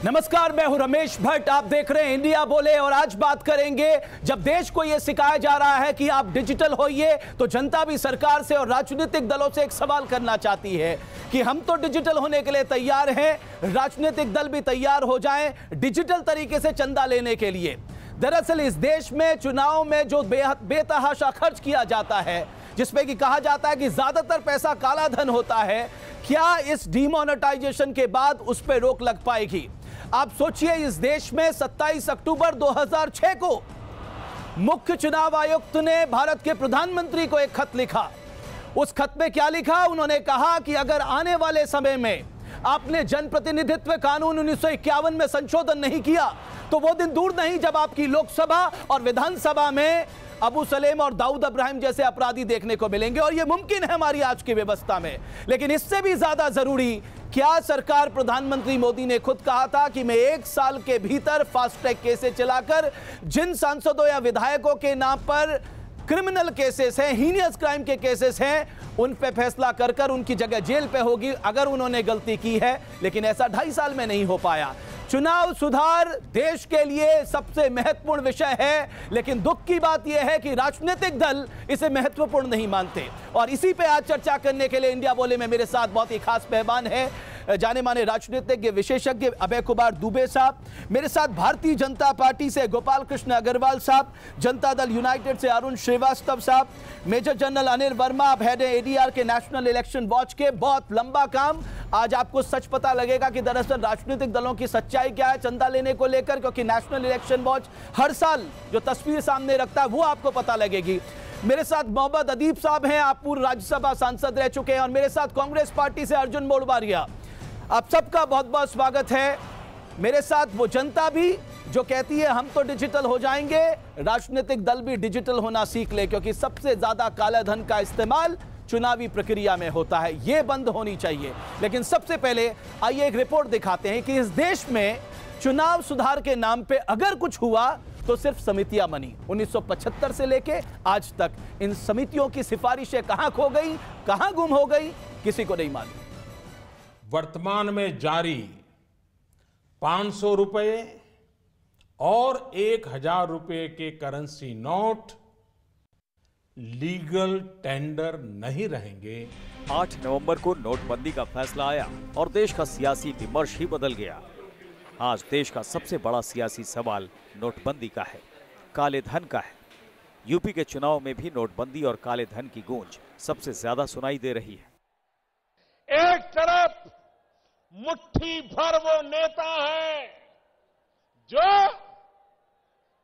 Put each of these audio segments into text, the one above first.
नमस्कार, मैं हूं रमेश भट्ट। आप देख रहे हैं इंडिया बोले और आज बात करेंगे, जब देश को यह सिखाया जा रहा है कि आप डिजिटल होइए, तो जनता भी सरकार से और राजनीतिक दलों से एक सवाल करना चाहती है कि हम तो डिजिटल होने के लिए तैयार हैं, राजनीतिक दल भी तैयार हो जाएं डिजिटल तरीके से चंदा लेने के लिए। दरअसल इस देश में चुनाव में जो बेतहाशा खर्च किया जाता है, जिसमें कि कहा जाता है कि ज्यादातर पैसा काला धन होता है, क्या इस डिमोनेटाइजेशन के बाद उस पर रोक लग पाएगी? आप सोचिए, इस देश में 27 अक्टूबर 2006 को मुख्य चुनाव आयुक्त ने भारत के प्रधानमंत्री को एक खत लिखा। उस खत में क्या लिखा? उन्होंने कहा कि अगर आने वाले समय में आपने जनप्रतिनिधित्व कानून 1951 में संशोधन नहीं किया तो वो दिन दूर नहीं जब आपकी लोकसभा और विधानसभा में अबू सलेम और दाऊद इब्राहिम जैसे अपराधी देखने को मिलेंगे, और यह मुमकिन है हमारी आज की व्यवस्था में। लेकिन इससे भी ज्यादा जरूरी, क्या सरकार, प्रधानमंत्री मोदी ने खुद कहा था कि मैं 1 साल के भीतर फास्ट ट्रैक केसेस चलाकर जिन सांसदों या विधायकों के नाम पर क्रिमिनल केसेस हैं, हीनियस क्राइम के केसेस हैं, उन पे फैसला कर उनकी जगह जेल पे होगी अगर उन्होंने गलती की है। लेकिन ऐसा 2.5 साल में नहीं हो पाया। चुनाव सुधार देश के लिए सबसे महत्वपूर्ण विषय है, लेकिन दुख की बात यह है कि राजनीतिक दल इसे महत्वपूर्ण नहीं मानते। और इसी पे आज चर्चा करने के लिए इंडिया बोले में मेरे साथ बहुत ही खास मेहमान है, जाने माने राजनीतिज्ञ विशेषज्ञ अभय कुमार दुबे साहब, मेरे साथ भारतीय जनता पार्टी से गोपाल कृष्ण अग्रवाल साहब, जनता दल यूनाइटेड से अरुण श्रीवास्तव साहब, मेजर जनरल अनिल वर्मा, आप हेड एडीआर के नेशनल इलेक्शन वॉच के। बहुत लंबा काम, आज आपको सच पता लगेगा कि दरअसल राजनीतिक दलों की सच्चाई क्या है चंदा लेने को लेकर, क्योंकि नेशनल इलेक्शन वॉच हर साल जो तस्वीर सामने रखता है वो आपको पता लगेगी। मेरे साथ मोहम्मद अदीब साहब हैं, आप पूर्व राज्यसभा सांसद रह चुके हैं, और मेरे साथ कांग्रेस पार्टी से अर्जुन मोडवारिया। आप सबका बहुत बहुत स्वागत है। मेरे साथ वो जनता भी जो कहती है हम तो डिजिटल हो जाएंगे, राजनीतिक दल भी डिजिटल होना सीख ले, क्योंकि सबसे ज्यादा काला धन का इस्तेमाल चुनावी प्रक्रिया में होता है, ये बंद होनी चाहिए। लेकिन सबसे पहले आइए एक रिपोर्ट दिखाते हैं कि इस देश में चुनाव सुधार के नाम पे अगर कुछ हुआ तो सिर्फ समितियां बनी। 1975 से लेके आज तक इन समितियों की सिफारिशें कहां खो गई, कहां गुम हो गई, किसी को नहीं मालूम। वर्तमान में जारी 500 रुपए और 1000 रुपए के करेंसी नोट लीगल टेंडर नहीं रहेंगे। 8 नवंबर को नोटबंदी का फैसला आया और देश का सियासी विमर्श ही बदल गया। आज देश का सबसे बड़ा सियासी सवाल नोटबंदी का है, काले धन का है। यूपी के चुनाव में भी नोटबंदी और काले धन की गूंज सबसे ज्यादा सुनाई दे रही है। एक तरफ मुट्ठी भर वो नेता है जो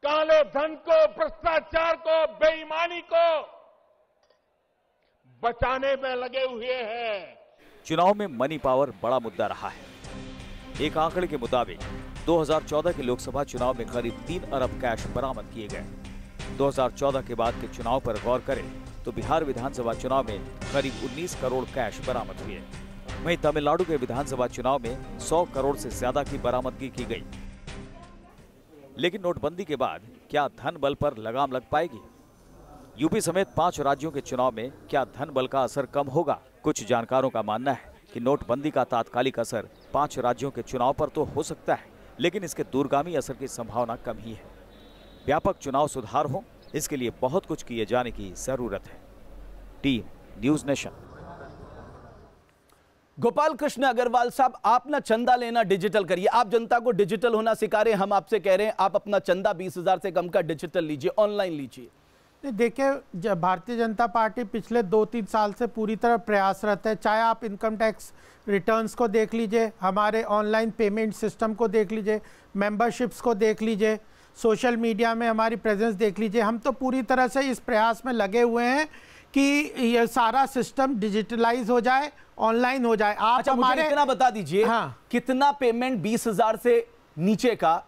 काले धन को, भ्रष्टाचार को, बेईमानी को बचाने में लगे हुए हैं। चुनाव में मनी पावर बड़ा मुद्दा रहा है। एक आंकड़े के मुताबिक 2014 के लोकसभा चुनाव में करीब 3 अरब कैश बरामद किए गए। 2014 के बाद के चुनाव पर गौर करें तो बिहार विधानसभा चुनाव में करीब 19 करोड़ कैश बरामद हुए। वहीं तमिलनाडु के विधानसभा चुनाव में 100 करोड़ से ज्यादा की बरामदगी की गई। लेकिन नोटबंदी के बाद क्या धन बल पर लगाम लग पाएगी? यूपी समेत 5 राज्यों के चुनाव में क्या धन बल का असर कम होगा? कुछ जानकारों का मानना है कि नोटबंदी का तात्कालिक असर 5 राज्यों के चुनाव पर तो हो सकता है, लेकिन इसके दूरगामी असर की संभावना कम ही है। व्यापक चुनाव सुधार हो, इसके लिए बहुत कुछ किए जाने की जरूरत है। Team news nation. Gopal Krishna Agrawal साहब, आप ना चंदा लेना डिजिटल करिए, आप जनता को डिजिटल होना सिखा रहे हैं। हम आपसे कह रहे हैं आप अपना चंदा 20,000 से कम का डिजिटल लीजिए, ऑनलाइन लीजिए। देखिए, भारतीय जनता पार्टी पिछले 2-3 साल से पूरी तरह प्रयासरत है। चाहे आप इनकम टैक्स रिटर्न्स को देख लीजिए, हमारे ऑनलाइन पेमेंट सिस्टम को देख लीजिए, मेंबरशिप्स को देख लीजिए, सोशल मीडिया में हमारी प्रेजेंस देख लीजिए। हम तो पूरी तरह से इस प्रयास में लगे हुए हैं कि ये सारा सिस्टम डिजिटलाइज हो जाए, ऑनलाइन हो जाए। आप अच्छा, मुझे इतना बता दीजिए, हाँ, कितना पेमेंट 20,000 से नीचे का,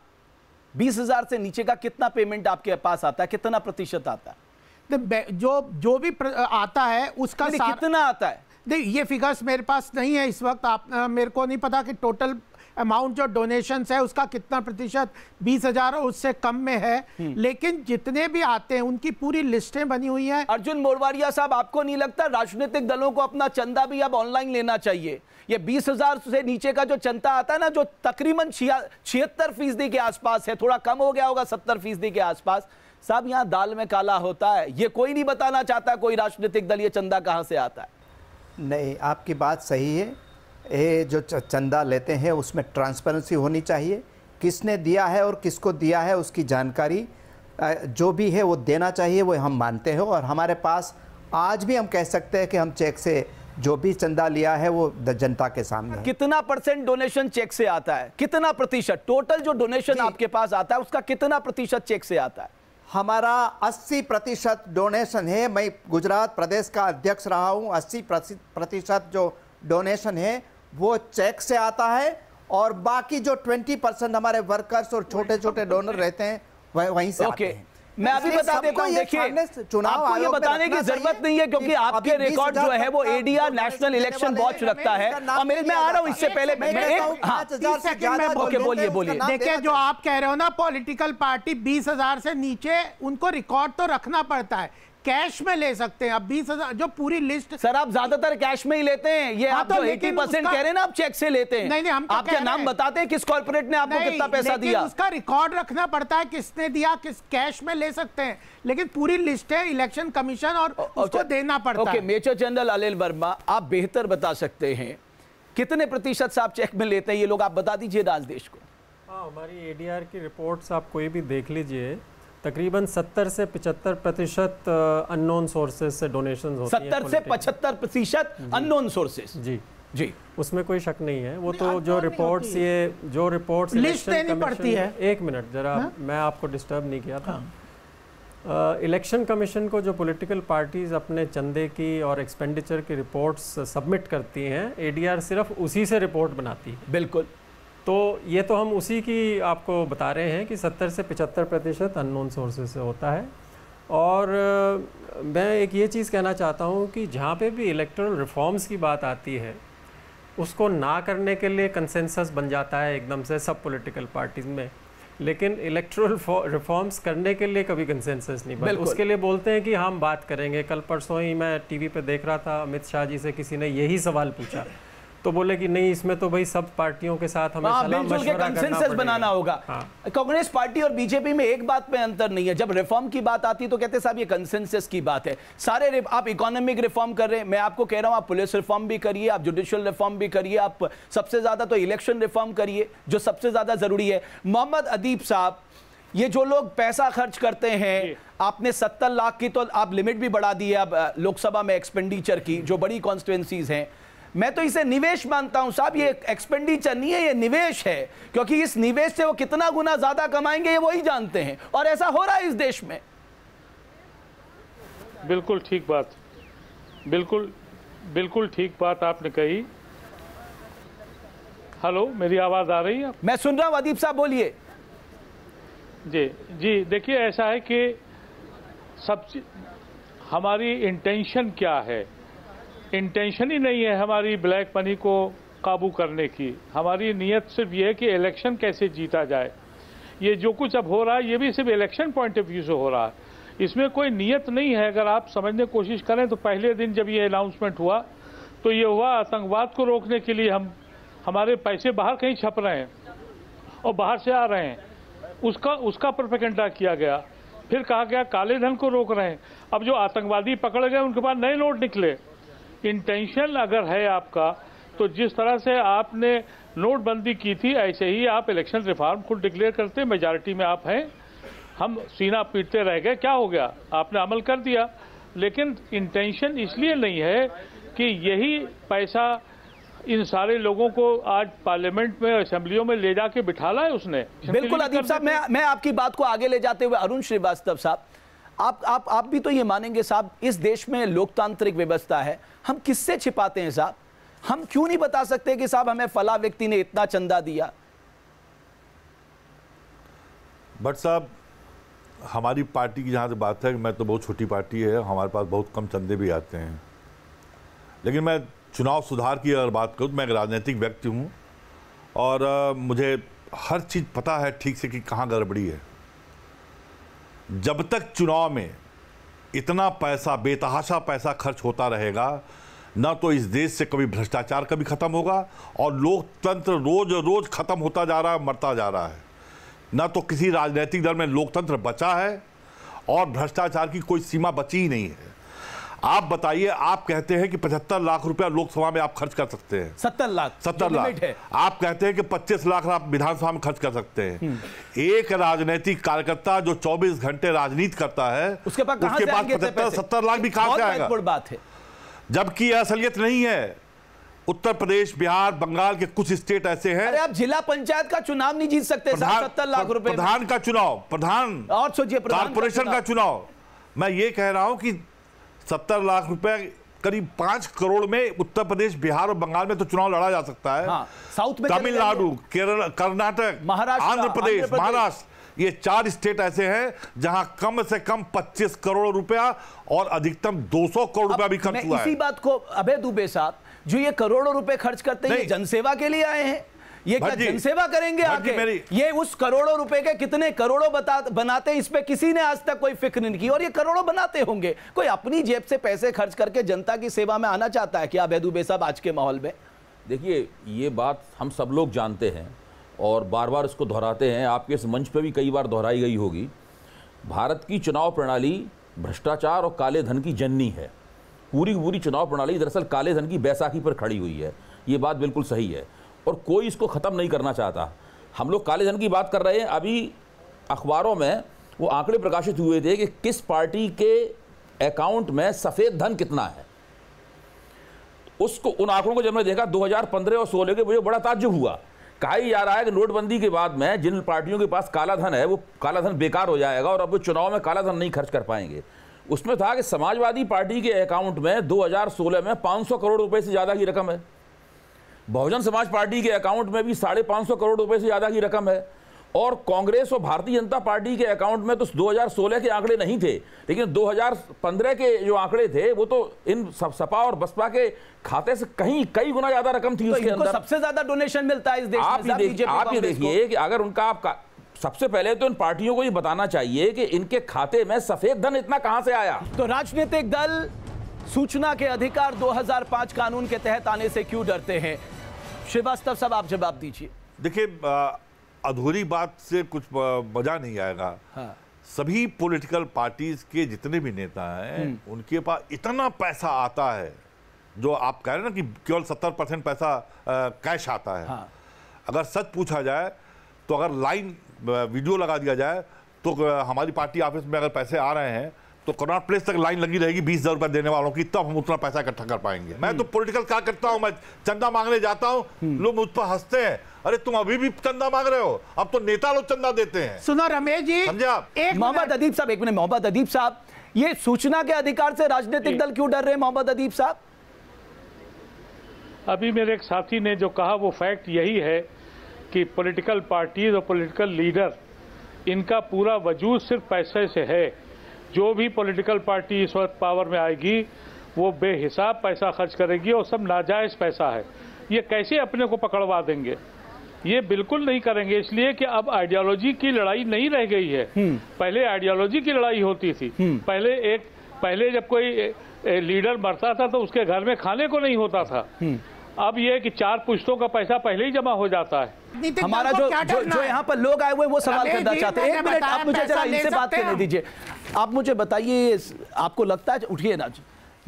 20,000 से नीचे का कितना पेमेंट आपके पास आता है, कितना प्रतिशत आता है? जो भी आता है उसका कितना आता है? ये फिगर्स मेरे पास नहीं है इस वक्त। आप मेरे को नहीं पता कि टोटल अमाउंट जो डोनेशंस है उसका कितना प्रतिशत 20,000 उससे कम में है, लेकिन जितने भी आते हैं उनकी पूरी लिस्टें बनी हुई हैं। अर्जुन मोरवाडिया साहब, आपको नहीं लगता राजनीतिक दलों को अपना चंदा भी अब ऑनलाइन लेना चाहिए? ये 20,000 से नीचे का जो चंदा आता है ना, जो तकरीबन 76% के आसपास है, थोड़ा कम हो गया होगा 70% के आसपास, साहब यहां दाल में काला होता है। ये कोई नहीं बताना चाहता कोई राजनीतिक दल ये चंदा कहां से आता है। नहीं, आपकी बात सही है। ये जो चंदा लेते हैं उसमें ट्रांसपेरेंसी होनी चाहिए, किसने दिया है और किसको दिया है उसकी जानकारी जो भी है वो देना चाहिए, वो हम मानते हैं। और हमारे पास आज भी हम कह सकते हैं कि हम चेक से जो भी चंदा लिया है वो जनता के सामने है। कितना % डोनेशन चेक से आता है? कितना प्रतिशत टोटल जो डोनेशन आपके पास आता है उसका कितना प्रतिशत चेक से आता है? हमारा 80% डोनेशन है। मैं गुजरात प्रदेश का अध्यक्ष रहा हूँ। 80% जो डोनेशन है वो चेक से आता है, और बाकी जो 20% हमारे वर्कर्स और छोटे छोटे डोनर रहते हैं वहीं से आते हैं। मैं अभी बता देता हूं, देखिए आपको ये बताने की जरूरत नहीं है क्योंकि आपके रिकॉर्ड जो है वो एडीआर नेशनल इलेक्शन वॉच रखता है। अमिल, मैं आ रहा हूं, इससे पहले बोलिए। देखिए, जो आप कह रहे हो ना, पॉलिटिकल पार्टी 20,000 से नीचे उनको रिकॉर्ड तो रखना पड़ता है, कैश में ले सकते हैं। अब 20,000 जो पूरी लिस्ट, सर आप ज्यादातर कैश में ही लेते हैं। ये आप तो 80% कह रहे हैं ना, आप चेक से लेते हैं। नहीं, हम आप क्या नाम बताते हैं किस कॉर्पोरेट ने आपको कितना पैसा दिया? उसका रिकॉर्ड रखना पड़ता है, किसने दिया, किस कैश में ले सकते हैं, लेकिन पूरी लिस्ट है इलेक्शन कमीशन और उसको देना पड़ता है। मेजर जनरल अनिल वर्मा, आप बेहतर बता सकते हैं कितने प्रतिशत से आप चेक में लेते हैं ये लोग, आप बता दीजिए राज देश को। हाँ, हमारी एडीआर की रिपोर्ट्स आप कोई भी देख लीजिए, तकरीबन 70 से 75% अननोन सोर्सेज से डोनेशंस होती हैं। 70 से 75% अननोन सोर्सेज। जी, उसमें कोई शक नहीं है। वो तो जो रिपोर्ट्स लिस्ट देनी पड़ती है। एक मिनट जरा, मैं आपको डिस्टर्ब नहीं किया था। इलेक्शन कमीशन को जो पॉलिटिकल पार्टीज अपने चंदे की और एक्सपेंडिचर की रिपोर्ट्स सबमिट करती हैं, एडीआर सिर्फ उसी से रिपोर्ट बनाती है। बिल्कुल। तो ये तो हम उसी की आपको बता रहे हैं कि 70 से 75% अननोन सोर्सेज से होता है। और मैं एक ये चीज़ कहना चाहता हूँ कि जहाँ पे भी इलेक्टोरल रिफॉर्म्स की बात आती है, उसको ना करने के लिए कंसेंसस बन जाता है एकदम से सब पॉलिटिकल पार्टीज़ में, लेकिन इलेक्टोरल रिफॉर्म्स करने के लिए कभी कंसेंसस नहीं बनता। उसके लिए बोलते हैं कि हम बात करेंगे। कल परसों ही मैं टीवी पे देख रहा था, अमित शाह जी से किसी ने यही सवाल पूछा, तो बोले कि नहीं, इसमें तो भाई सब पार्टियों के साथ हमें सलाह मशवरा कंसेंसस बनाना होगा। कांग्रेस पार्टी और बीजेपी में एक बात में अंतर नहीं है, जब रिफॉर्म की बात आती है तो कहते हैं साहब ये कंसेंसस की बात है। सारे आप इकोनॉमिक रिफॉर्म कर रहे हैं, मैं आपको कह रहा हूं आप पुलिस रिफॉर्म भी करिए, आप जुडिशियल रिफॉर्म भी करिए, आप सबसे ज्यादा तो इलेक्शन रिफॉर्म करिए जो सबसे ज्यादा जरूरी है। मोहम्मद अदीब साहब, ये जो लोग पैसा खर्च करते हैं, आपने 70 लाख की तो आप लिमिट भी बढ़ा दी है अब लोकसभा में एक्सपेंडिचर की, जो बड़ी कॉन्स्टिट्यूएंसीज हैं। मैं तो इसे निवेश मानता हूं साहब, ये एक्सपेंडिचर नहीं है, ये निवेश है, क्योंकि इस निवेश से वो कितना गुना ज्यादा कमाएंगे ये वही जानते हैं, और ऐसा हो रहा है इस देश में। बिल्कुल ठीक बात, बिल्कुल ठीक बात आपने कही। हेलो, मेरी आवाज आ रही है? मैं सुन रहा हूं, अदीब साहब बोलिए। जी, देखिए ऐसा है कि सब हमारी इंटेंशन क्या है। इंटेंशन ही नहीं है हमारी ब्लैक मनी को काबू करने की। हमारी नीयत सिर्फ ये है कि इलेक्शन कैसे जीता जाए। ये जो कुछ अब हो रहा है ये भी सिर्फ इलेक्शन पॉइंट ऑफ व्यू से हो रहा है, इसमें कोई नीयत नहीं है। अगर आप समझने की कोशिश करें तो पहले दिन जब ये अनाउंसमेंट हुआ तो ये हुआ आतंकवाद को रोकने के लिए हमारे पैसे बाहर कहीं छप रहे हैं और बाहर से आ रहे हैं, उसका प्रोपेगेंडा किया गया। फिर कहा गया काले धन को रोक रहे हैं। अब जो आतंकवादी पकड़ गए उनके पास नए नोट निकले। इंटेंशन अगर है आपका तो जिस तरह से आपने नोटबंदी की थी ऐसे ही आप इलेक्शन रिफॉर्म खुद डिक्लेयर करते, मेजॉरिटी में आप हैं, हम सीना पीटते रह गए, क्या हो गया, आपने अमल कर दिया। लेकिन इंटेंशन इसलिए नहीं है कि यही पैसा इन सारे लोगों को आज पार्लियामेंट में, असेंबलियों में ले जाके बिठाला है उसने। बिल्कुल अदीब साहब, मैं आपकी बात को आगे ले जाते हुए अरुण श्रीवास्तव साहब, आप भी तो ये मानेंगे साहब, इस देश में लोकतांत्रिक व्यवस्था है, हम किससे छिपाते हैं साहब? हम क्यों नहीं बता सकते कि साहब हमें फला व्यक्ति ने इतना चंदा दिया? बट साहब, हमारी पार्टी की जहां से बात है, मैं तो बहुत छोटी पार्टी है, हमारे पास बहुत कम चंदे भी आते हैं। लेकिन मैं चुनाव सुधार की अगर बात करूं तो मैं एक राजनीतिक व्यक्ति हूं और मुझे हर चीज़ पता है ठीक से कि कहाँ गड़बड़ी है। जब तक चुनाव में इतना पैसा, बेतहाशा पैसा खर्च होता रहेगा, ना तो इस देश से कभी भ्रष्टाचार कभी खत्म होगा और लोकतंत्र रोज रोज खत्म होता जा रहा है, मरता जा रहा है। ना तो किसी राजनीतिक दल में लोकतंत्र बचा है और भ्रष्टाचार की कोई सीमा बची ही नहीं है। आप बताइए, आप कहते हैं कि 75 लाख रुपया लोकसभा में आप खर्च कर सकते हैं, 70 लाख है। आप कहते हैं कि 25 लाख आप विधानसभा में खर्च कर सकते हैं। एक राजनीतिक कार्यकर्ता जो 24 घंटे राजनीति करता है, उसके पास 75-70 लाख भी कहां से आएगा? बात है, जबकि यह असलियत नहीं है। उत्तर प्रदेश, बिहार, बंगाल के कुछ स्टेट ऐसे हैं। अरे आप जिला पंचायत का चुनाव नहीं जीत सकते 70 लाख रुपए। प्रधान का चुनाव, प्रधान और सोचिए कॉर्पोरेशन का चुनाव, मैं ये कह रहा हूं कि 70 लाख रुपए करीब 5 करोड़ में उत्तर प्रदेश, बिहार और बंगाल में तो चुनाव लड़ा जा सकता है। हाँ, साउथ में तमिलनाडु, केरल, कर्नाटक, आंध्र प्रदेश, महाराष्ट्र, ये 4 स्टेट ऐसे हैं जहां कम से कम 25 करोड़ रुपया और अधिकतम 200 करोड़ रुपया भी खर्च हुआ है। इसी बात को अभय दुबे साहब, जो ये करोड़ों रुपए खर्च करते हैं, ये जनसेवा के लिए आए हैं, ये क्या जनसेवा करेंगे आगे? ये उस करोड़ों रुपए के कितने करोड़ों बनाते हैं, इस पे किसी ने आज तक कोई फिक्र नहीं की, और ये करोड़ों बनाते होंगे। कोई अपनी जेब से पैसे खर्च करके जनता की सेवा में आना चाहता है क्या अभय दुबे साहब आज के माहौल में? देखिए, ये बात हम सब लोग जानते हैं और बार बार इसको दोहराते हैं, आपके इस मंच पे भी कई बार दोहराई गई होगी। भारत की चुनाव प्रणाली भ्रष्टाचार और काले धन की जननी है। पूरी पूरी चुनाव प्रणाली दरअसल काले धन की बैसाखी पर खड़ी हुई है, ये बात बिल्कुल सही है और कोई इसको ख़त्म नहीं करना चाहता। हम लोग काले धन की बात कर रहे हैं, अभी अखबारों में वो आंकड़े प्रकाशित हुए थे कि किस पार्टी के अकाउंट में सफ़ेद धन कितना है। उसको, उन आंकड़ों को जब मैं देखा 2015 और 16 के, मुझे बड़ा ताज्जुब हुआ। कहा ही जा रहा है कि नोटबंदी के बाद में जिन पार्टियों के पास काला धन है, वो काला धन बेकार हो जाएगा और अब वो चुनाव में काला धन नहीं खर्च कर पाएंगे। उसमें था कि समाजवादी पार्टी के अकाउंट में 2016 में 500 करोड़ रुपए से ज़्यादा की रकम है, बहुजन समाज पार्टी के अकाउंट में भी 550 करोड़ रुपए से ज़्यादा की रकम है, और कांग्रेस और भारतीय जनता पार्टी के अकाउंट में तो 2016 के आंकड़े नहीं थे, लेकिन 2015 के जो आंकड़े थे वो तो इन सपा और बसपा के खाते से कई गुना ज़्यादा रकम थी। उसके अंदर सबसे ज़्यादा डोनेशन मिलता है इस देश में। आप ये देखिए कि अगर उनका आपका, सबसे पहले तो इन पार्टियों को ये बताना चाहिए कि इनके खाते में सफेद धन इतना कहां से आया। तो राजनीतिक दल सूचना के अधिकार 2005 कानून के तहत आने से क्यों डरते हैं? श्रीवास्तव साहब, आप जवाब दीजिए। देखिए, अधूरी बात से कुछ मजा नहीं आएगा। हाँ। सभी पॉलिटिकल पार्टीज के जितने भी नेता हैं, उनके पास इतना पैसा आता है, जो आप कह रहे हैं ना कि केवल 70% पैसा कैश आता है। हाँ। अगर सच पूछा जाए तो अगर लाइन वीडियो लगा दिया जाए तो हमारी पार्टी ऑफिस में अगर पैसे आ रहे हैं तो कनॉट प्लेस तक लाइन लगी रहेगी 20,000 रुपए देने वालों की, तब हम उतना पैसा इकट्ठा कर पाएंगे। मैं तो पॉलिटिकल कार्यकर्ता हूं, मैं चंदा मांगने जाता हूं, लोग मुझ पर हंसते हैं, अरे तुम अभी भी चंदा मांग रहे हो, अब तो नेता लोग चंदा देते हैं। सुनो रमेश जी, समझे आप? मोहम्मद अदीब साहब, एक मिनट। मोहम्मद अदीब साहब, ये सूचना के अधिकार से राजनीतिक दल क्यों डर रहे हैं मोहम्मद अदीब साहब? अभी मेरे एक साथी ने जो कहा वो फैक्ट यही है कि पॉलिटिकल पार्टीज और पॉलिटिकल लीडर, इनका पूरा वजूद सिर्फ पैसे से है। जो भी पॉलिटिकल पार्टी इस वक्त पावर में आएगी वो बेहिसाब पैसा खर्च करेगी और सब नाजायज पैसा है। ये कैसे अपने को पकड़वा देंगे? ये बिल्कुल नहीं करेंगे, इसलिए कि अब आइडियोलॉजी की लड़ाई नहीं रह गई है। पहले आइडियोलॉजी की लड़ाई होती थी। पहले जब कोई लीडर मरता था तो उसके घर में खाने को नहीं होता था। अब ये कि 4 पुश्तों का पैसा पहले ही जमा हो जाता है। हमारा जो यहाँ पर लोग आए हुए वो सवाल करना चाहते हैं। एक मिनट, आप मुझे जरा इनसे बात करने दीजिए। आप मुझे बताइए, आपको लगता है, उठिए ना,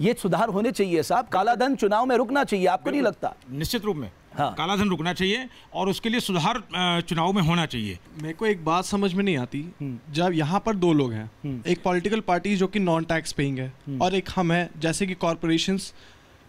ये सुधार होने चाहिए साहब, काला धन चुनाव में रुकना चाहिए, आपको नहीं लगता? निश्चित रूप में हाँ। काला धन रुकना चाहिए और उसके लिए सुधार चुनाव में होना चाहिए। मेरे को एक बात समझ में नहीं आती, जब यहाँ पर 2 लोग हैं, एक पॉलिटिकल पार्टी जो कि नॉन टैक्स पेइंग है और एक हम है, जैसे कि कॉर्पोरेशंस,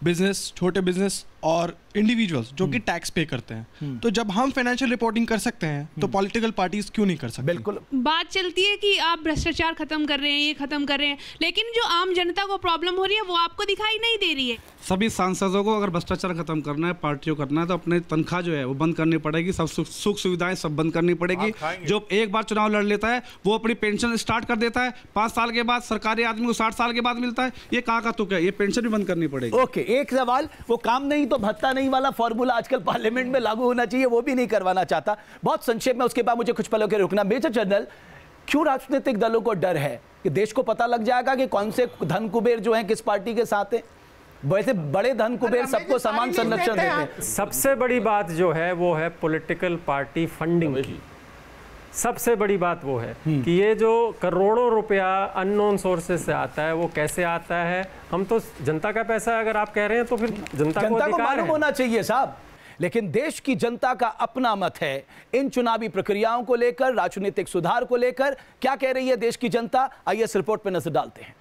बिजनेस, छोटे बिजनेस और इंडिविजुअल्स जो कि टैक्स पे करते हैं। तो जब हम फाइनेंशियल रिपोर्टिंग कर सकते हैं तो पॉलिटिकल पार्टीज क्यों नहीं कर सकते? बिल्कुल। बात चलती है कि आप भ्रष्टाचार खत्म कर रहे हैं, ये खत्म कर रहे हैं, लेकिन जो आम जनता को प्रॉब्लम हो रही है वो आपको दिखाई नहीं दे रही है। सभी सांसदों को अगर भ्रष्टाचार खत्म करना है, पार्टियों करना है, तो अपने तनख्वाह जो है वो बंद करनी पड़ेगी, सब सुख सुविधाएं सब बंद करनी पड़ेगी। जो एक बार चुनाव लड़ लेता है वो अपनी पेंशन स्टार्ट कर देता है, 5 साल के बाद सरकारी आदमी को 60 साल के बाद मिलता है, ये कहाँ का तुक है? ये पेंशन भी बंद करनी पड़ेगी। ओके, एक सवाल, वो काम नहीं तो भत्ता नहीं वाला फॉर्मूला आजकल पार्लियामेंट में लागू होना चाहिए, वो भी नहीं करवाना चाहता। बहुत संक्षेप में, उसके बाद मुझे कुछ पलों के रुकना। मेजर जनरल, क्यों राजनीतिक दलों को डर है कि देश को पता लग जाएगा कि कौन से धन कुबेर जो हैं किस पार्टी के साथ हैं? वैसे बड़े धन कुबेर सबको समान संरक्षण देते हैं। सबसे बड़ी बात जो है वो है पॉलिटिकल पार्टी फंडिंग की। सबसे बड़ी बात वो है कि ये जो करोड़ों रुपया अननोन सोर्सेज से आता है वो कैसे आता है। हम तो जनता का पैसा है, अगर आप कह रहे हैं तो फिर जनता को मालूम होना चाहिए साहब। लेकिन देश की जनता का अपना मत है इन चुनावी प्रक्रियाओं को लेकर, राजनीतिक सुधार को लेकर। क्या कह रही है देश की जनता, आइए इस रिपोर्ट पर नजर डालते हैं।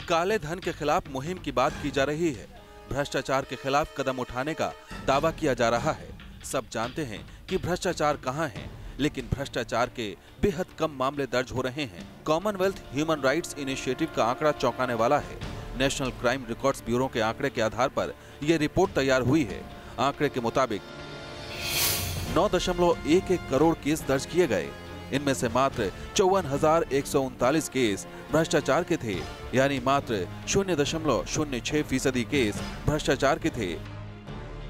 काले धन के खिलाफ मुहिम की बात की जा रही है, भ्रष्टाचार के खिलाफ कदम उठाने का दावा किया जा रहा है। सब जानते हैं कि भ्रष्टाचार कहां है, लेकिन भ्रष्टाचार के बेहद कम मामले दर्ज हो रहे हैं। कॉमनवेल्थ ह्यूमन राइट्स इनिशिएटिव का आंकड़ा चौंकाने वाला है। नेशनल क्राइम रिकॉर्ड्स ब्यूरो के आंकड़े के आधार पर यह रिपोर्ट तैयार हुई है। आंकड़े के मुताबिक 9.11 करोड़ केस दर्ज किए गए। इनमें से मात्र 54,139 केस भ्रष्टाचार के थे, यानी मात्र 0.06% केस भ्रष्टाचार के थे।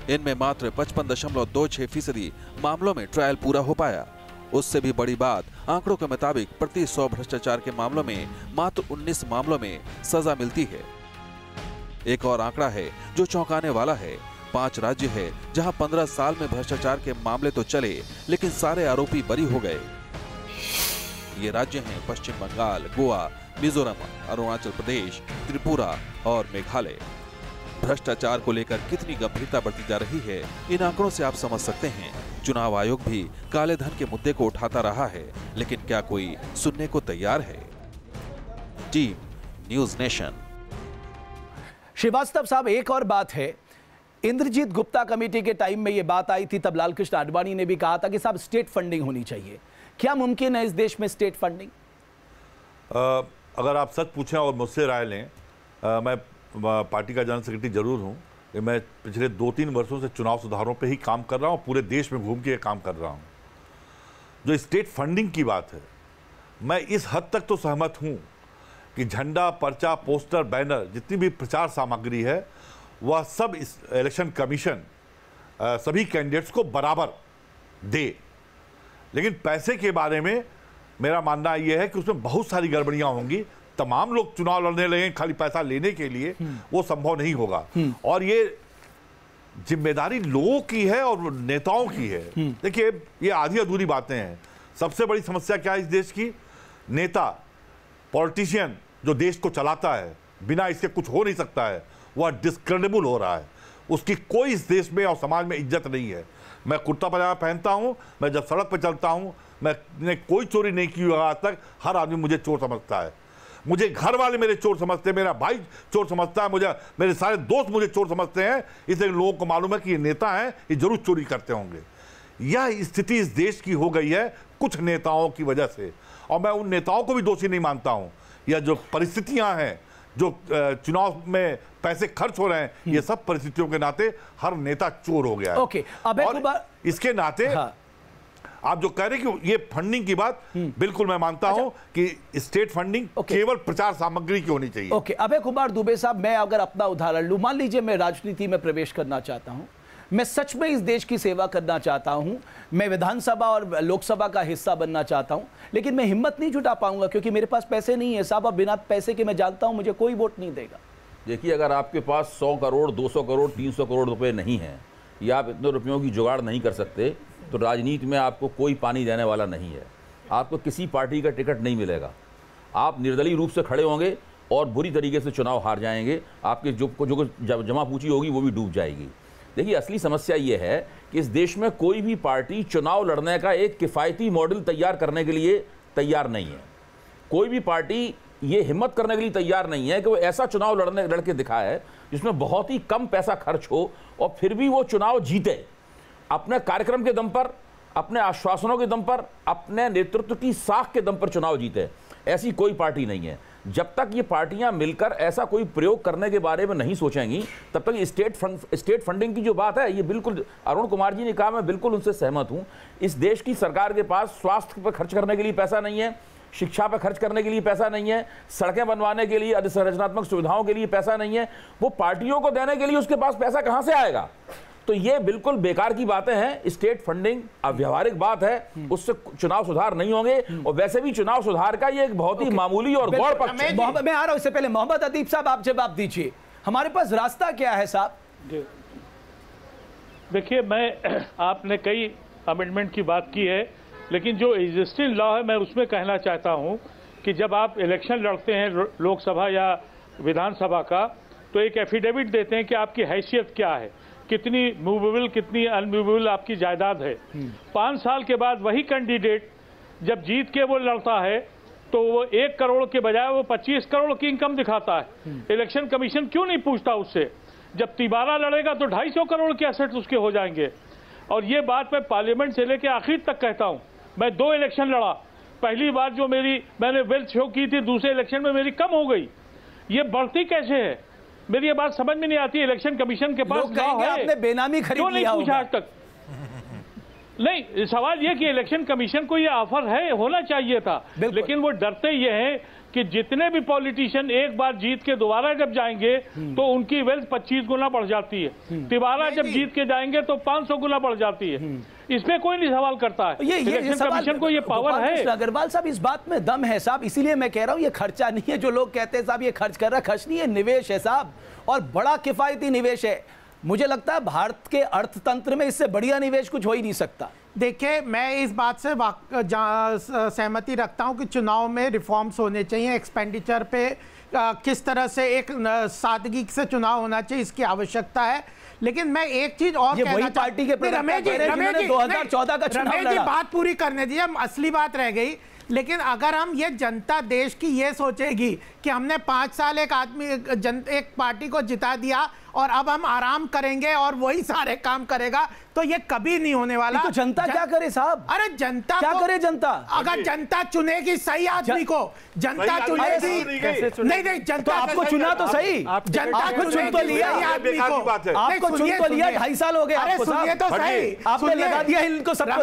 इनमें मात्र 55.26% मामलों में ट्रायल पूरा हो पाया। उससे भी बड़ी बात, आंकड़ों के मुताबिक प्रति 100 भ्रष्टाचार के मामलों में मात्र 19 मामलों में सजा मिलती है। एक और आंकड़ा है जो चौंकाने वाला है। 5 राज्य है जहां 15 साल में भ्रष्टाचार के मामले तो चले, लेकिन सारे आरोपी बरी हो गए। ये राज्य हैं पश्चिम बंगाल, गोवा, मिजोरम, अरुणाचल प्रदेश, त्रिपुरा और मेघालय। भ्रष्टाचार को लेकर कितनी गंभीरता बढ़ती जा रही है, इन आंकड़ों से आप समझ सकते हैं। चुनाव आयोग भी काले धन के मुद्दे को उठाता रहा है, लेकिन क्या कोई सुनने को तैयार है? Team news nation. श्रीवास्तव साहब, एक और बात है, इंद्रजीत गुप्ता कमेटी के टाइम में यह बात आई थी, तब लालकृष्ण आडवाणी ने भी कहा था कि साहब स्टेट फंडिंग होनी चाहिए। क्या मुमकिन है इस देश में स्टेट फंडिंग? अगर आप सच पूछें और मुझसे राय लें, मैं पार्टी का जनरल सेक्रेटरी जरूर हूं। मैं पिछले 2-3 वर्षों से चुनाव सुधारों पे ही काम कर रहा हूं, पूरे देश में घूम के काम कर रहा हूं। जो स्टेट फंडिंग की बात है, मैं इस हद तक तो सहमत हूं कि झंडा, पर्चा, पोस्टर, बैनर, जितनी भी प्रचार सामग्री है, वह सब इस इलेक्शन कमीशन सभी कैंडिडेट्स को बराबर दे। लेकिन पैसे के बारे में मेरा मानना यह है कि उसमें बहुत सारी गड़बड़ियां होंगी। तमाम लोग चुनाव लड़ने लगे खाली पैसा लेने के लिए, वो संभव नहीं होगा। और ये जिम्मेदारी लोगों की है और नेताओं की है। देखिए, ये आधी अधूरी बातें हैं। सबसे बड़ी समस्या क्या है इस देश की? नेता, पॉलिटिशियन जो देश को चलाता है, बिना इसके कुछ हो नहीं सकता है, वह डिस्क्रेडिबल हो रहा है। उसकी कोई इस देश में और समाज में इज्जत नहीं है। मैं कुर्ता पजामा पहनता हूं, मैं जब सड़क पर चलता हूं, मैंने कोई चोरी नहीं की आज तक, हर आदमी मुझे चोर समझता है। मुझे घर वाले मेरे चोर समझते हैं, मेरा भाई चोर समझता है, मुझे मेरे सारे दोस्त मुझे चोर समझते हैं। इसलिए लोगों को मालूम है कि ये नेता हैं, ये जरूर चोरी करते होंगे। यह स्थिति इस देश की हो गई है कुछ नेताओं की वजह से, और मैं उन नेताओं को भी दोषी नहीं मानता हूं। यह जो परिस्थितियां हैं, जो चुनाव में पैसे खर्च हो रहे हैं, ये सब परिस्थितियों के नाते हर नेता चोर हो गया है। ओके, और इसके नाते आप जो कह रहे हैं कि ये फंडिंग की बात, बिल्कुल मैं मानता हूं कि स्टेट फंडिंग केवल प्रचार सामग्री की होनी चाहिए। ओके, अभय कुमार दुबे साहब, मैं अगर अपना उदाहरण लूं, मान लीजिए मैं राजनीति में प्रवेश करना चाहता हूं, मैं सच में इस देश की सेवा करना चाहता हूं, मैं विधानसभा और लोकसभा का हिस्सा बनना चाहता हूं, लेकिन मैं हिम्मत नहीं जुटा पाऊंगा क्योंकि मेरे पास पैसे नहीं है साहब। और बिना पैसे के मैं जानता हूं मुझे कोई वोट नहीं देगा। देखिए, अगर आपके पास 100 करोड़, 200 करोड़, 300 करोड़ रुपए नहीं है, या आप इतने रुपयों की जुगाड़ नहीं कर सकते, तो राजनीति में आपको कोई पानी देने वाला नहीं है। आपको किसी पार्टी का टिकट नहीं मिलेगा। आप निर्दलीय रूप से खड़े होंगे और बुरी तरीके से चुनाव हार जाएंगे। आपके जो जमा पूंजी होगी वो भी डूब जाएगी। देखिए, असली समस्या ये है कि इस देश में कोई भी पार्टी चुनाव लड़ने का एक किफ़ायती मॉडल तैयार करने के लिए तैयार नहीं है। कोई भी पार्टी ये हिम्मत करने के लिए तैयार नहीं है कि वो ऐसा चुनाव लड़ के दिखाए जिसमें बहुत ही कम पैसा खर्च हो और फिर भी वो चुनाव जीते, अपने कार्यक्रम के दम पर, अपने आश्वासनों के दम पर, अपने नेतृत्व की साख के दम पर चुनाव जीते। ऐसी कोई पार्टी नहीं है। जब तक ये पार्टियां मिलकर ऐसा कोई प्रयोग करने के बारे में नहीं सोचेंगी, तब तक स्टेट फंडिंग की जो बात है, ये बिल्कुल अरुण कुमार जी ने कहा, मैं बिल्कुल उनसे सहमत हूं। इस देश की सरकार के पास स्वास्थ्य पर खर्च करने के लिए पैसा नहीं है, शिक्षा पर खर्च करने के लिए पैसा नहीं है, सड़कें बनवाने के लिए, अधिसंरचनात्मक सुविधाओं के लिए पैसा नहीं है, वो पार्टियों को देने के लिए उसके पास पैसा कहां से आएगा? तो ये बिल्कुल बेकार की बातें हैं। स्टेट फंडिंग अव्यावहारिक बात है, उससे चुनाव सुधार नहीं होंगे। और वैसे भी चुनाव सुधार का ये एक बहुत ही मामूली और गौर पक्ष है। मैं आ रहा हूं, इससे पहले मोहम्मद अदीब साहब आप जवाब दीजिए, हमारे पास रास्ता क्या है साहब? देखिए, मैं आपने कई अमेंडमेंट की बात की है, लेकिन जो एग्जिस्टिंग लॉ है मैं उसमें कहना चाहता हूं कि जब आप इलेक्शन लड़ते हैं लोकसभा या विधानसभा का, तो एक एफिडेविट देते हैं कि आपकी हैसियत क्या है, कितनी मूवेबल कितनी अनमूवेबल आपकी जायदाद है। 5 साल के बाद वही कैंडिडेट जब जीत के वो लड़ता है तो वो 1 करोड़ के बजाय वो 25 करोड़ की इनकम दिखाता है। इलेक्शन कमीशन क्यों नहीं पूछता उससे? जब तिबारा लड़ेगा तो 250 करोड़ के एसेट्स उसके हो जाएंगे। और ये बात मैं पार्लियामेंट से लेकर आखिर तक कहता हूं। मैं 2 इलेक्शन लड़ा, पहली बार जो मैंने वेल्थ शो की थी, दूसरे इलेक्शन में मेरी कम हो गई। ये बढ़ती कैसे है? मेरी ये बात समझ में नहीं आती। इलेक्शन कमीशन के पास लॉ है, आपने बेनामी खरीद क्यों नहीं लिया पूछा आज तक? नहीं, सवाल ये कि इलेक्शन कमीशन को ये ऑफर है, होना चाहिए था, लेकिन वो डरते ये हैं कि जितने भी पॉलिटिशियन एक बार जीत के दोबारा जब जाएंगे तो उनकी वेल्थ 25 गुना बढ़ जाती है, तिबारा जब जीत के जाएंगे तो 500 गुना बढ़ जाती है। इसमें कोई नहीं सवाल करता है। इलेक्शन कमीशन को ये पावर है। अग्रवाल साहब, इस बात में दम है साहब, इसीलिए मैं कह रहा हूं ये खर्चा नहीं है जो लोग कहते हैं साहब ये खर्च कर रहा है। खर्च नहीं है, निवेश है साहब, और बड़ा किफायती निवेश है। मुझे लगता है भारत के अर्थतंत्र में इससे बढ़िया निवेश कुछ हो ही नहीं सकता। देखिए, मैं इस बात से सहमति रखता हूं कि चुनाव में रिफॉर्म्स होने चाहिए, एक्सपेंडिचर पे किस तरह से एक सादगी से चुनाव होना चाहिए, इसकी आवश्यकता है। लेकिन मैं एक चीज और कहना पार्टी के रमेश जी 2014 का चुनाव लड़ा। बात पूरी करने दीजिए, असली बात रह गई। लेकिन अगर हम ये जनता देश की ये सोचेगी कि हमने 5 साल एक पार्टी को जिता दिया और अब हम आराम करेंगे और वही सारे काम करेगा, तो ये कभी नहीं होने वाला। तो जनता क्या करे साहब? अरे जनता क्या करे जनता? अगर जनता चुनेगी सही आदमी को, जनता चुनेगी नहीं जनता तो आपको चुना तो सही, जनता चुन तो लिया आदमी को, आपको चुन तो लिया, 2.5 साल हो गए आपको। सुनिए तो सही, आपने लगा दिया इनको सबको।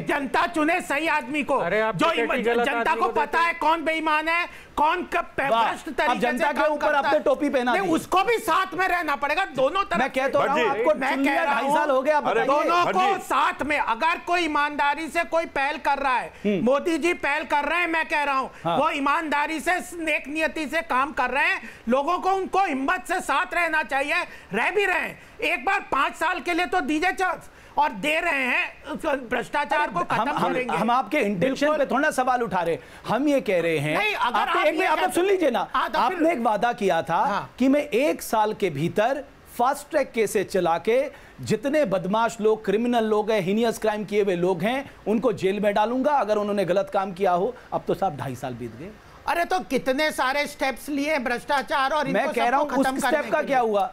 जनता चुने सही आदमी को, जो जनता को पता है कौन बेईमान है, कौन भ्रष्ट तरीके से जनता के ऊपर आपने टोपी पहना दी, उसको भी साथ में रहना पड़ेगा। दोनों तरफ मैं कह तो रहा हूं आपको, मैं कह रहा हूं 2.5 साल हो गया, दोनों को साथ में। अगर कोई ईमानदारी से कोई पहल कर रहा है, मोदी जी पहल कर रहे हैं, मैं कह रहा हूं वो ईमानदारी से नेक नियति से काम कर रहे हैं, लोगों को उनको हिम्मत से साथ रहना चाहिए, रह भी रहे हैं। एक बार 5 साल के लिए तो दीजिए चांस, और दे रहे हैं, भ्रष्टाचार को खत्म करेंगे। हम आपके इंटेंशन पे थोड़ा सवाल उठा रहे, हम ये कह रहे हैं, आप सुन लीजिए ना, आपने एक वादा किया था कि मैं 1 साल के भीतर फास्ट ट्रैक केसेस चला के जितने बदमाश लोग, क्रिमिनल लोग हैं, हीनियस क्राइम किए हुए लोग हैं, उनको जेल में डालूंगा अगर उन्होंने गलत काम किया हो। अब तो साहब 2.5 साल बीत गए। अरे तो कितने सारे स्टेप्स लिए भ्रष्टाचार, और मैं कह रहा हूं उस स्टेप का क्या हुआ?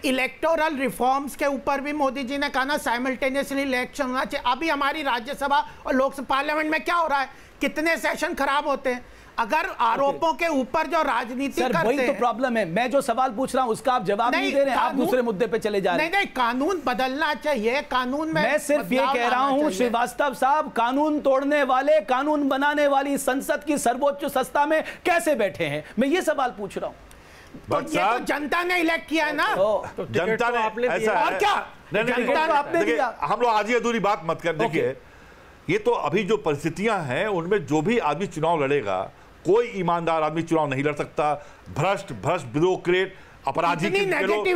इलेक्टोरल रिफॉर्म्स के ऊपर भी मोदी जी ने कहा ना साइमल्टेनियसली इलेक्शन होना चाहिए। अभी हमारी राज्यसभा और लोकसभा पार्लियामेंट में क्या हो रहा है, कितने सेशन खराब होते हैं। अगर आरोपों के ऊपर जो राजनीति करते हैं, वही तो प्रॉब्लम है। मैं जो सवाल पूछ रहा हूं उसका आप जवाब नहीं दे रहे हैं, आप दूसरे मुद्दे पे चले जा रहे हैं। नहीं, कानून बदलना चाहिए, कानून में मैं सिर्फ ये कह रहा हूं श्रीवास्तव साहब, कानून तोड़ने वाले, कानून बनाने वाली संसद की सर्वोच्च संस्था में कैसे बैठे हैं, मैं ये सवाल पूछ रहा हूं। तो ये तो जनता ने इलेक्ट किया है ना, तो जनता ने ऐसा और क्या जनता ने आपने दिया। हम लोग आधी अधूरी बात मत कर। देखिए, ये तो अभी जो परिस्थितियां हैं उनमें जो भी आदमी चुनाव लड़ेगा, कोई ईमानदार आदमी चुनाव नहीं लड़ सकता। भ्रष्ट ब्यूरोक्रेट, अपराधी गुंडे लोग,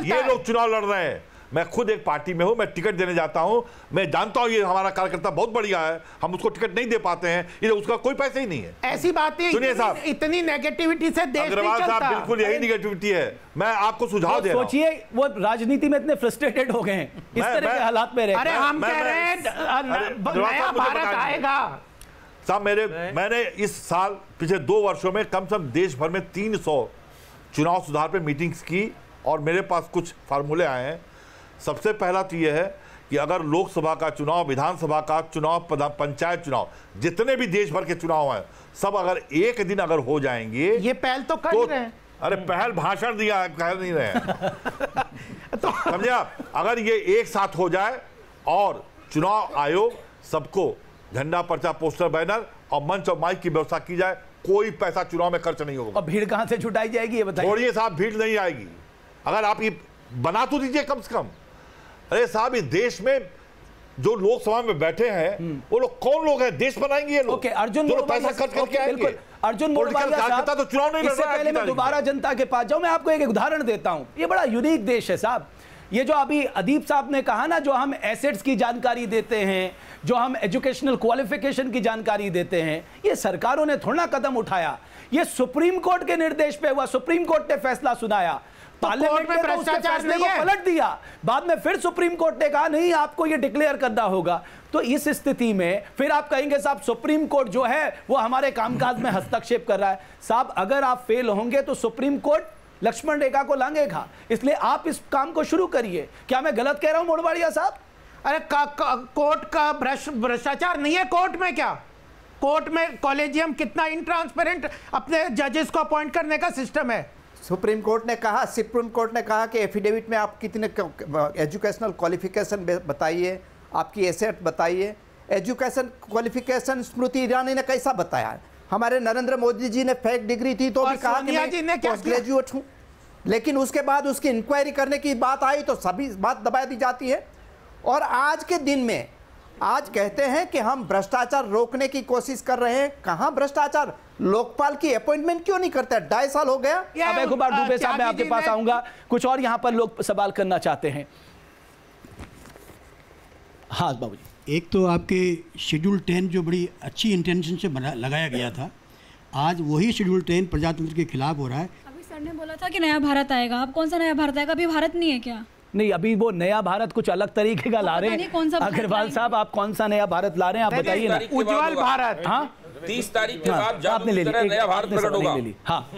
ये लोग चुनाव लड़ रहे हैं। मैं खुद एक पार्टी में हूं, मैं टिकट देने जाता हूं, मैं जानता हूं ये हमारा कार्यकर्ता बहुत बढ़िया है, हम उसको टिकट नहीं दे पाते हैं, ये उसका कोई पैसा ही नहीं है। ऐसी बात है, सुनिए साहब, इतनी नेगेटिविटी से देश अग्रवाल साहब, बिल्कुल यही नेगेटिविटी है। मैं आपको सुझाव दे रहा हूं। सोचिए वो राजनीति में इतने फ्रस्ट्रेटेड हो गए हैं, इस तरह के हालात में रहे। अरे हम कह रहे हैं नया भारत आएगा साहब। मैंने इस साल पिछले 2 वर्षों में कम से कम देश भर में 300 चुनाव सुधार पे मीटिंग्स की, और मेरे पास कुछ फार्मूले आए हैं। सबसे पहला तो यह है कि अगर लोकसभा का चुनाव, विधानसभा का चुनाव, पंचायत चुनाव, जितने भी देश भर के चुनाव हैं, सब अगर एक दिन अगर हो जाएंगे, ये पहल तो कर रहे हैं। अरे पहल भाषण दिया है, कह नहीं रहे हैं। तो समझे आप, अगर ये एक साथ हो जाए और चुनाव आयोग सबको झंडा, पर्चा, पोस्टर, बैनर और मंच और माइक की व्यवस्था की जाए, कोई पैसा चुनाव में खर्च नहीं होगा। और भीड़ कहां से जुटाई जाएगी ये बताइए। छोड़िए साहब, भीड़ नहीं आएगी, अगर आप ये बना तो दीजिए कम से कम। अरे साहब, इस देश में जो लोकसभा में बैठे हैं वो लोग कौन लोग हैं? देश बनाएंगे ये लोग। ओके, अर्जुन पैसा खर्च करके आएंगे। अर्जुन मोडवालिया साहब, तो चुनाव नहीं लड़ इससे रहा है। पहले मैं दोबारा जनता के पास जाऊं, मैं आपको एक उदाहरण देता हूं। ये बड़ा यूनिक देश है साहब। ये जो अभी अदीप साहब ने कहा ना, जो हम एसेट्स की जानकारी देते हैं, जो हम एजुकेशनल क्वालिफिकेशन की जानकारी देते हैं, ये सरकारों ने थोड़ा कदम उठाया। ये सुप्रीम कोर्ट के निर्देश पे हुआ, सुप्रीम कोर्ट ने फैसला सुनाया, पार्लियामेंट में भ्रष्टाचार नहीं है, पलट दिया। बाद में फिर सुप्रीम कोर्ट ने कहा नहीं, आपको ये डिक्लेयर करना होगा। तो इस स्थिति में फिर आप कहेंगे साहब सुप्रीम कोर्ट जो है वो हमारे कामकाज में हस्तक्षेप कर रहा है। साहब, अगर आप फेल होंगे तो सुप्रीम कोर्ट लक्ष्मण रेखा को लांघेगा। इसलिए आप इस काम को शुरू करिए। क्या मैं गलत कह रहा हूं मोडवालिया साहब? अरे कोर्ट का भ्रष्टाचार नहीं है। कोर्ट में क्या, कोर्ट में कॉलेजियम कितना इनट्रांसपेरेंट अपने जजेस को अपॉइंट करने का सिस्टम है। सुप्रीम कोर्ट ने कहा कि एफिडेविट में आप कितने एजुकेशनल क्वालिफिकेशन बताइए, आपकी एसेट बताइए। एजुकेशन क्वालिफिकेशन स्मृति ईरानी ने कैसा बताया? हमारे नरेंद्र मोदी जी ने फेक डिग्री थी तो भी कहा कि मैं पोस्ट ग्रेजुएट हूं, लेकिन उसके बाद उसकी इंक्वायरी करने की बात आई तो सभी बात दबा दी जाती है। और आज के दिन में आज कहते हैं कि हम भ्रष्टाचार रोकने की कोशिश कर रहे हैं। कहां भ्रष्टाचार? लोकपाल की अपॉइंटमेंट क्यों नहीं करते? 2.5 साल हो गया। अब एक बार दुबे साहब मैं आपके पास आऊंगा, कुछ और यहां पर लोग सवाल करना चाहते हैं। हाँ बाबूजी, एक तो आपके शेड्यूल 10 जो बड़ी अच्छी इंटेंशन से लगाया गया था, आज वही शेड्यूल 10 प्रजातंत्र के खिलाफ हो रहा है। अभी सर ने बोला था कि नया भारत आएगा, अब कौन सा नया भारत आएगा? अभी भारत नहीं है क्या? नहीं, अभी वो नया भारत कुछ अलग तरीके का ला रहे हैं। अग्रवाल साहब, आप कौन सा नया भारत ला रहे हैं आप बताइए ना। उज्जवल भारत। हाँ, 30 तारीख के बाद आपने ले ली, नया भारत प्रकट होगा। हाँ,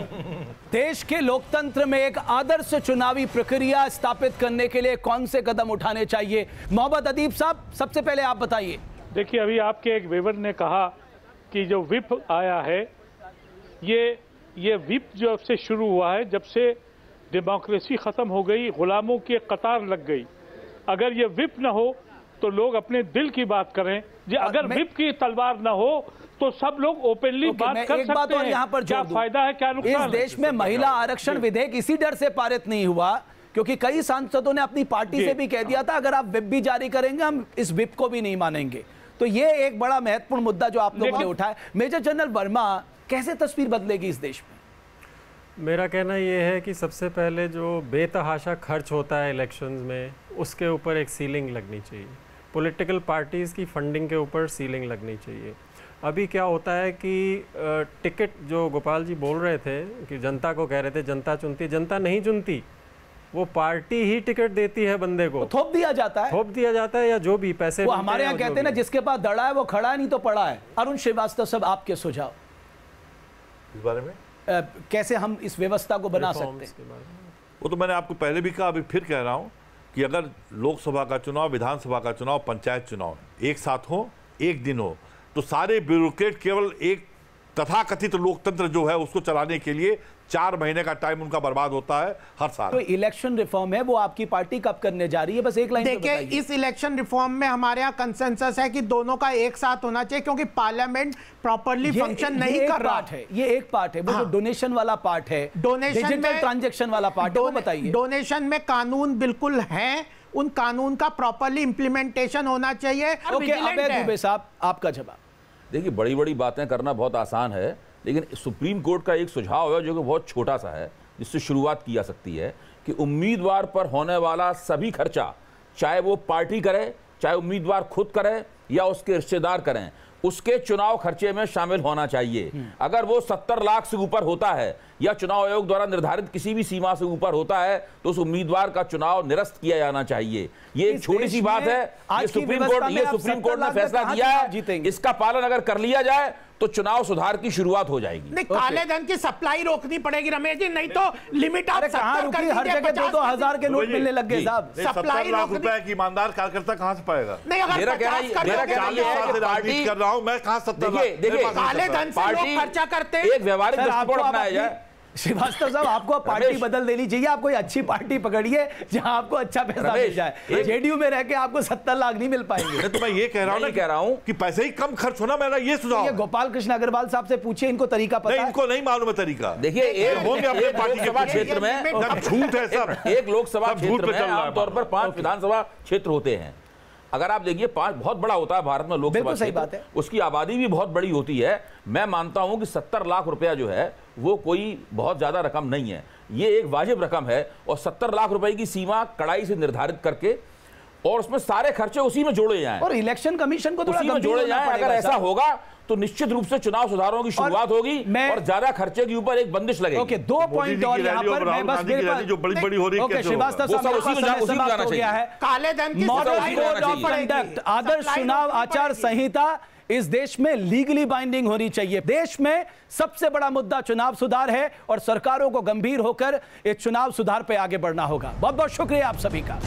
देश के लोकतंत्र में एक आदर्श चुनावी प्रक्रिया स्थापित करने के लिए कौन से कदम उठाने चाहिए? मोहम्मद अदीब साहब, सबसे पहले आप बताइए। देखिए, अभी आपके एक वेवर ने कहा कि जो विप आया है, ये विप जब से शुरू हुआ है, जब से डेमोक्रेसी खत्म हो गई, गुलामों की कतार लग गई। अगर ये विप ना हो तो लोग अपने दिल की बात करें। अगर विप की तलवार ना हो तो सब लोग ओपनली बात कर सकते हैं। यहाँ पर क्या फायदा है, क्या नुकसान? इस देश में महिला आरक्षण विधेयक इसी डर से पारित नहीं हुआ क्योंकि कई सांसदों ने अपनी पार्टी से भी कह दिया था अगर आप विप भी जारी करेंगे हम इस विप को भी नहीं मानेंगे। तो ये एक बड़ा महत्वपूर्ण मुद्दा जो आप लोगों ने उठाया। मेजर जनरल वर्मा, कैसे तस्वीर बदलेगी इस देश में? मेरा कहना ये है कि सबसे पहले जो बेतहाशा खर्च होता है इलेक्शंस में, उसके ऊपर एक सीलिंग लगनी चाहिए। पॉलिटिकल पार्टीज़ की फंडिंग के ऊपर सीलिंग लगनी चाहिए। अभी क्या होता है कि टिकट जो गोपाल जी बोल रहे थे कि जनता को कह रहे थे जनता चुनती, जनता नहीं चुनती, वो पार्टी ही टिकट देती है बंदे को। थोप दिया जाता है, या जो भी पैसे वो हमारे यहाँ कहते हैं ना, जिसके पास दड़ा है वो खड़ा है, नहीं तो पड़ा है। अरुण श्रीवास्तव साहब, आपके सुझाव इस बारे में? कैसे हम इस व्यवस्था को बना सकते हैं? वो तो मैंने आपको पहले भी कहा, अभी फिर कह रहा हूं कि अगर लोकसभा का चुनाव, विधानसभा का चुनाव, पंचायत चुनाव एक साथ हो, एक दिन हो, तो सारे ब्यूरोक्रेट केवल एक तथाकथित लोकतंत्र जो है उसको चलाने के लिए 4 महीने का टाइम उनका बर्बाद होता है हर साल। तो इलेक्शन रिफॉर्म है वो आपकी पार्टी कब करने जा रही है? बस एक लाइन देखिए, इस इलेक्शन रिफॉर्म में हमारे यहाँ कंसेंसस है कि दोनों का एक साथ होना चाहिए क्योंकि पार्लियामेंट प्रॉपर्ली फंक्शन नहीं कर रहा है। ये एक पार्ट है, वो जो डोनेशन वाला पार्ट है, डोनेशन में ट्रांजैक्शन वाला पार्ट है, वो बताइए। डोनेशन में कानून बिल्कुल है, उन कानून का प्रॉपर्ली इंप्लीमेंटेशन होना चाहिए। अबे दुबे साहब, आपका जवाब। देखिए, बड़ी बड़ी बातें करना बहुत आसान है, लेकिन सुप्रीम कोर्ट का एक सुझाव है जो कि बहुत छोटा सा है, जिससे शुरुआत की जा सकती है कि उम्मीदवार पर होने वाला सभी खर्चा, चाहे वो पार्टी करे, चाहे उम्मीदवार खुद करे या उसके रिश्तेदार करें, उसके चुनाव खर्चे में शामिल होना चाहिए। अगर वो 70 लाख से ऊपर होता है या चुनाव आयोग द्वारा निर्धारित किसी भी सीमा से ऊपर होता है तो उस उम्मीदवार का चुनाव निरस्त किया जाना चाहिए। ये एक छोटी सी बात है, ये सुप्रीम कोर्ट ने फैसला दिया है, इसका पालन अगर कर लिया जाए तो चुनाव सुधार की शुरुआत हो जाएगी। नहीं, काले धन की सप्लाई रोकनी पड़ेगी रमेश जी, नहीं तो लिमिट आप 70 कर दीजिए। हर जगह 2-2 हजार के नोट मिलने लग गए साहब। 70 लाख रुपए की ईमानदार कार्यकर्ता कहां से पाएगा? नहीं, अगर मेरा कहना है राजनीति कर रहा हूं मैं, कहां 70 लाख? काले धन से लोग खर्चा करते हैं। एक व्यवहारिक दृष्टिकोण अपनाया जाए। श्रीवास्तव साहब, आपको अब पार्टी बदल देनी चाहिए। आप कोई अच्छी पार्टी पकड़िए जहां आपको अच्छा पैसा मिल जाए। जेडीयू में रह के आपको 70 लाख नहीं मिल पाएंगे। तो मैं ये कह रहा हूं कि पैसे ही कम खर्च होना, मेरा ये सुझाव है। गोपाल कृष्ण अग्रवाल साहब से पूछिए, इनको तरीका पता है? इनको नहीं मालूम है तरीका। देखिए, एक लोकसभा क्षेत्र में झूठ है सब, एक लोकसभा क्षेत्र में आमतौर पर 5 विधानसभा क्षेत्र होते हैं। अगर आप देखिए 5 बहुत बड़ा होता है भारत में लोकसभा क्षेत्र, उसकी आबादी भी बहुत बड़ी होती है। मैं मानता हूं कि 70 लाख रुपया जो है वो कोई बहुत ज्यादा रकम नहीं है, ये एक वाजिब रकम है। और 70 लाख रुपए की सीमा कड़ाई से निर्धारित करके और उसमें सारे खर्चे उसी में जोड़े जाएं और इलेक्शन कमीशन को उसी में जोड़े जाएं। अगर ऐसा होगा तो निश्चित रूप से चुनाव सुधारों की शुरुआत होगी और ज्यादा खर्चे के ऊपर एक बंदिश लगेगी। ओके, 2 पॉइंट और यहाँ पर मैं बस जो बड़ी हो रही है, श्रीवास्तव साहब हो गया है। काले धन की मॉडल कोड ऑफ कंडक्ट, आदर्श चुनाव आचार संहिता इस देश में लीगली बाइंडिंग होनी चाहिए। देश में सबसे बड़ा मुद्दा चुनाव सुधार है और सरकारों को गंभीर होकर इस चुनाव सुधार पे आगे बढ़ना होगा। बहुत बहुत शुक्रिया आप सभी का।